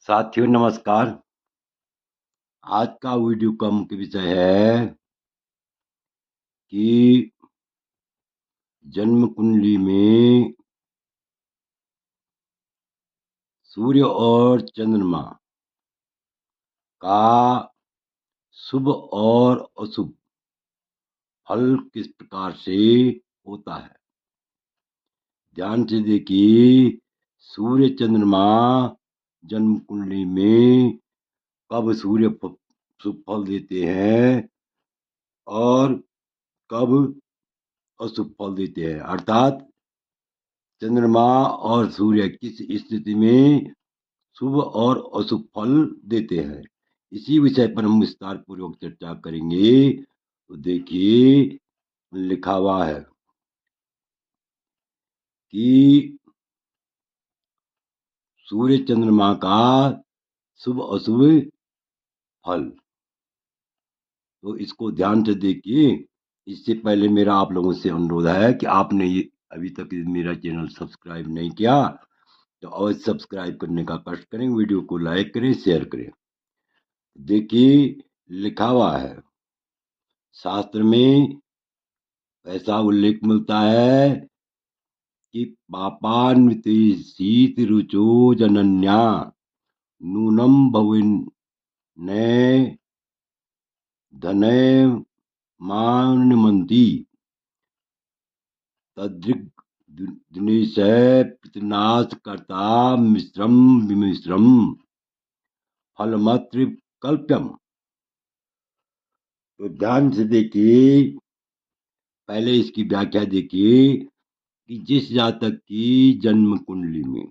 साथियों नमस्कार। आज का वीडियो का मुख्य विषय है कि जन्म कुंडली में सूर्य और चंद्रमा का शुभ और अशुभ फल किस प्रकार से होता है। ध्यान से देखिए, सूर्य चंद्रमा जन्म कुंडली में कब शुभ फल देते हैं और कब अशुभ फल देते हैं, अर्थात चंद्रमा और सूर्य किस स्थिति में शुभ और अशुभ फल देते हैं। इसी विषय पर हम विस्तार पूर्वक चर्चा करेंगे। तो देखिए, लिखा हुआ है कि सूर्य चंद्रमा का शुभ अशुभ फल। तो इसको ध्यान से देखिए। इससे पहले मेरा आप लोगों से अनुरोध है कि आपने ये अभी तक मेरा चैनल सब्सक्राइब नहीं किया तो अवश्य सब्सक्राइब करने का कष्ट करें, वीडियो को लाइक करें, शेयर करें। देखिए, लिखा हुआ है, शास्त्र में ऐसा उल्लेख मिलता है कि पापान्विते शीत रुचो जनन्या नूनम भविन ने धने मानमंती तदृग दिनेशय पितनाश करता मिश्रम विमिश्रम फलमत्र कल्प्यम। तो ध्यान से देखिए, पहले इसकी व्याख्या देखिए कि जिस जातक की जन्म कुंडली में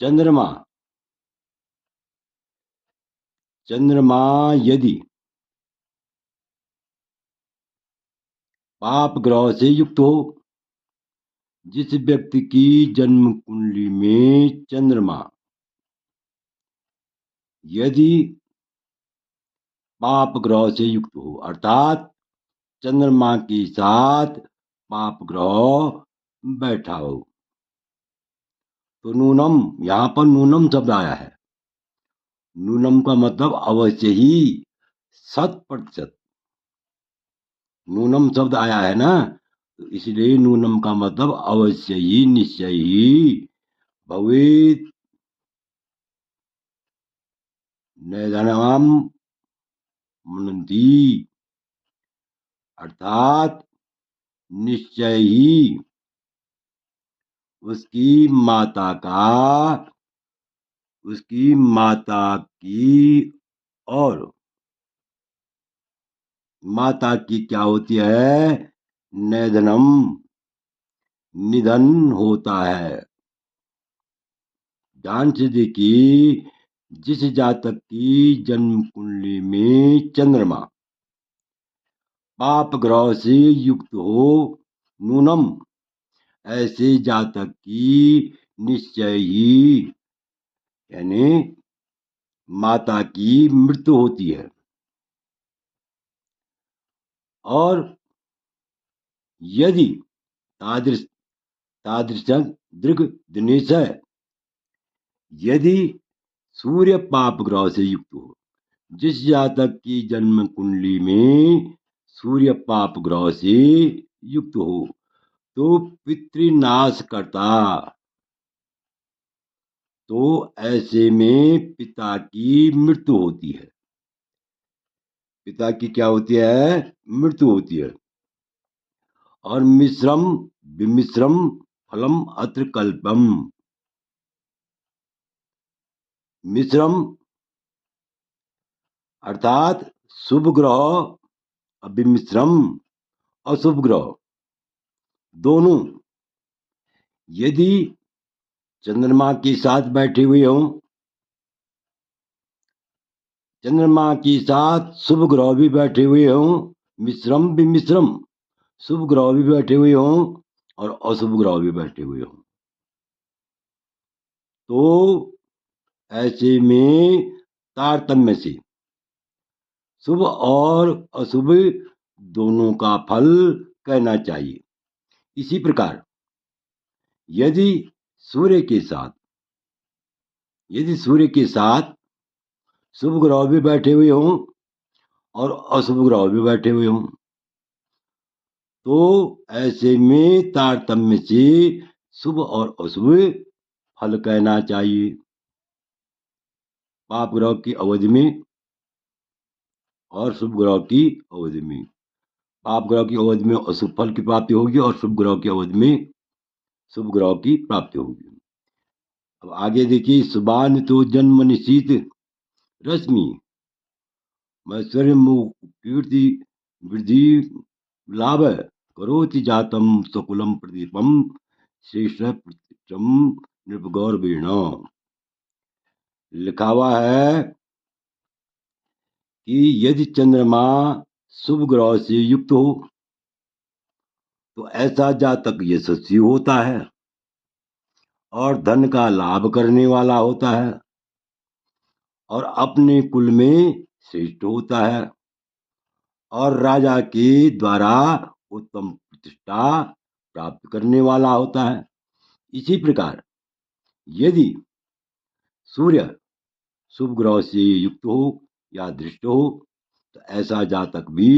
चंद्रमा चंद्रमा यदि पाप ग्रह से युक्त हो, जिस व्यक्ति की जन्म कुंडली में चंद्रमा यदि पाप ग्रह से युक्त हो, अर्थात चंद्रमा के साथ पाप ग्रह बैठा हो, तो नूनम, यहां पर नूनम शब्द आया है। नूनम का मतलब अवश्य ही, 100%। नूनम शब्द आया है ना, तो इसलिए नूनम का मतलब अवश्य ही, निश्चय ही भवेत नैधनम मनंती, अर्थात निश्चय ही उसकी माता की और माता की क्या होती है, नैधनम, निधन होता है। ध्यान से देखिए, जिस जातक की जन्म कुंडली में चंद्रमा पाप ग्रह से युक्त हो, नूनम, ऐसे जातक की निश्चय ही, यानी माता की मृत्यु होती है। और यदि तादृश तादृशं दृग दिनेश, यदि सूर्य पाप ग्रह से युक्त हो, जिस जातक की जन्म कुंडली में सूर्य पाप ग्रह से युक्त हो, तो पितृनाश करता, तो ऐसे में पिता की मृत्यु होती है। पिता की क्या होती है, मृत्यु होती है। और मिश्रम विमिश्रम फलम अत्र कल्पम, मिश्रम अर्थात शुभ ग्रह, विमिश्रम अशुभ ग्रह, दोनों यदि चंद्रमा के साथ बैठे हुए हों, चंद्रमा के साथ शुभ ग्रह भी बैठे हुए हों, मिश्रम विमिश्रम, शुभ ग्रह भी बैठे हुए हों और अशुभ ग्रह भी बैठे हुए हों, तो ऐसे में तारतम्य से शुभ और अशुभ दोनों का फल कहना चाहिए। इसी प्रकार यदि सूर्य के साथ, यदि सूर्य के साथ शुभ ग्रह भी बैठे हुए हों और अशुभ ग्रह भी बैठे हुए हों, तो ऐसे में तारतम्य से शुभ और अशुभ फल कहना चाहिए। पाप ग्रह की अवधि में और शुभ ग्रह की अवधि में, पाप ग्रह की अवधि में अशुभ फल की प्राप्ति होगी और शुभ ग्रह की अवधि में शुभ ग्रह की प्राप्ति होगी। अब आगे देखिए, सुबान तो जन्म निशीत रश्मि मैश्वर्य कीर्ति वृद्धि लाभ करोति जातम सकुलम प्रदीपम श्रेष्ठ प्रतिष्ठम नृपगौरवेण। लिखा हुआ है कि यदि चंद्रमा शुभ ग्रह से युक्त हो तो ऐसा जातक यशस्वी होता है और धन का लाभ करने वाला होता है और अपने कुल में श्रेष्ठ होता है और राजा के द्वारा उत्तम प्रतिष्ठा प्राप्त करने वाला होता है। इसी प्रकार यदि सूर्य शुभ ग्रह से युक्त हो या दृष्ट हो तो ऐसा जातक भी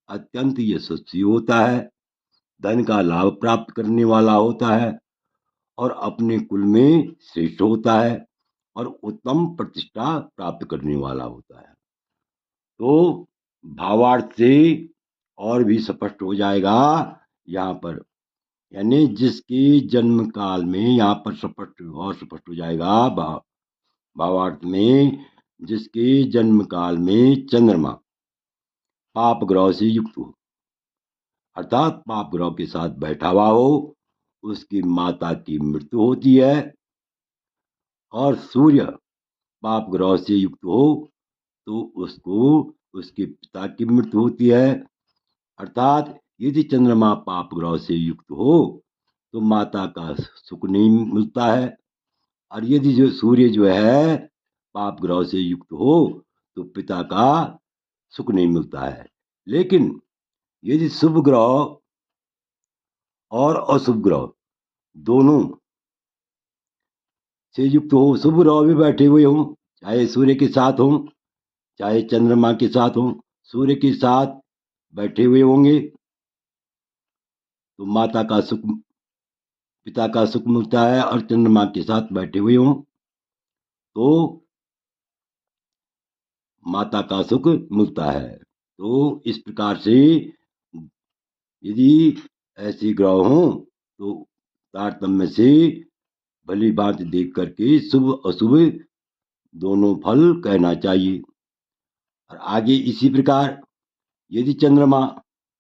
अत्यंत यशस्वी होता है, धन का लाभ प्राप्त करने वाला होता है और अपने कुल में श्रेष्ठ होता है और उत्तम प्रतिष्ठा प्राप्त करने वाला होता है। तो भावार्थ से और भी स्पष्ट हो जाएगा यहाँ पर, यानी जिसके जन्म काल में, यहाँ पर स्पष्ट हो जाएगा भावार्थ में, जिसके जन्म काल में चंद्रमा पाप ग्रह से युक्त हो, अर्थात पाप ग्रह के साथ बैठा हुआ हो, उसकी माता की मृत्यु होती है और सूर्य पाप ग्रह से युक्त हो तो उसको उसके पिता की मृत्यु होती है। अर्थात यदि चंद्रमा पाप ग्रह से युक्त हो तो माता का सुख नहीं मिलता है और यदि जो सूर्य जो है पाप ग्रह से युक्त हो तो पिता का सुख नहीं मिलता है। लेकिन यदि शुभ ग्रह और अशुभ ग्रह दोनों से युक्त हो, शुभ ग्रह भी बैठे हुए हों, चाहे सूर्य के साथ हों चाहे चंद्रमा के साथ हों, सूर्य के साथ बैठे हुए होंगे तो माता का सुख, पिता का सुख मिलता है और चंद्रमा के साथ बैठे हुए हों तो माता का सुख मिलता है। तो इस प्रकार से यदि ऐसे ग्रह हों तो तारतम्य से भली बात देख करके शुभ अशुभ दोनों फल कहना चाहिए। और आगे इसी प्रकार यदि चंद्रमा,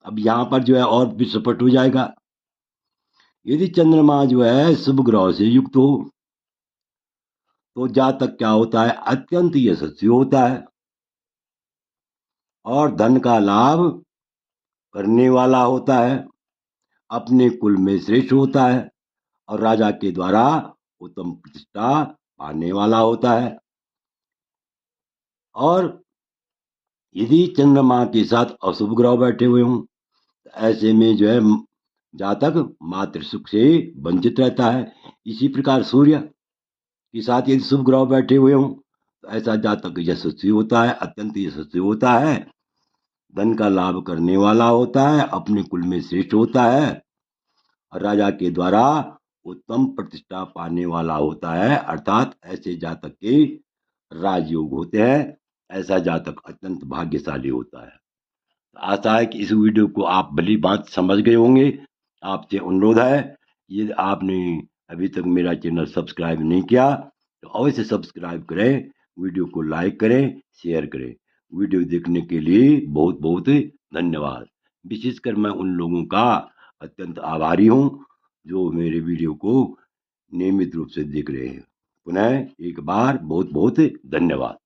अब यहाँ पर जो है और भी स्पष्ट हो जाएगा, यदि चंद्रमा जो है शुभ ग्रह से युक्त हो तो जातक क्या होता है, अत्यंत यशस्वी होता है और धन का लाभ करने वाला होता है, अपने कुल में श्रेष्ठ होता है और राजा के द्वारा उत्तम प्रतिष्ठा पाने वाला होता है। और यदि चंद्रमा के साथ अशुभ ग्रह बैठे हुए हों तो ऐसे में जो है जातक मातृ सुख से वंचित रहता है। इसी प्रकार सूर्य के साथ यदि शुभ ग्रह बैठे हुए हों तो ऐसा जातक यशस्वी होता है, अत्यंत यशस्वी होता है, धन का लाभ करने वाला होता है, अपने कुल में श्रेष्ठ होता है और राजा के द्वारा उत्तम प्रतिष्ठा पाने वाला होता है। अर्थात ऐसे जातक के राजयोग होते हैं, ऐसा जातक अत्यंत भाग्यशाली होता है। आशा है कि इस वीडियो को आप भली बात समझ गए होंगे। आपसे अनुरोध है, यदि आपने अभी तक मेरा चैनल सब्सक्राइब नहीं किया तो अवश्य सब्सक्राइब करें, वीडियो को लाइक करें, शेयर करें। वीडियो देखने के लिए बहुत बहुत धन्यवाद। विशेषकर मैं उन लोगों का अत्यंत आभारी हूँ जो मेरे वीडियो को नियमित रूप से देख रहे हैं। पुनः एक बार बहुत बहुत धन्यवाद।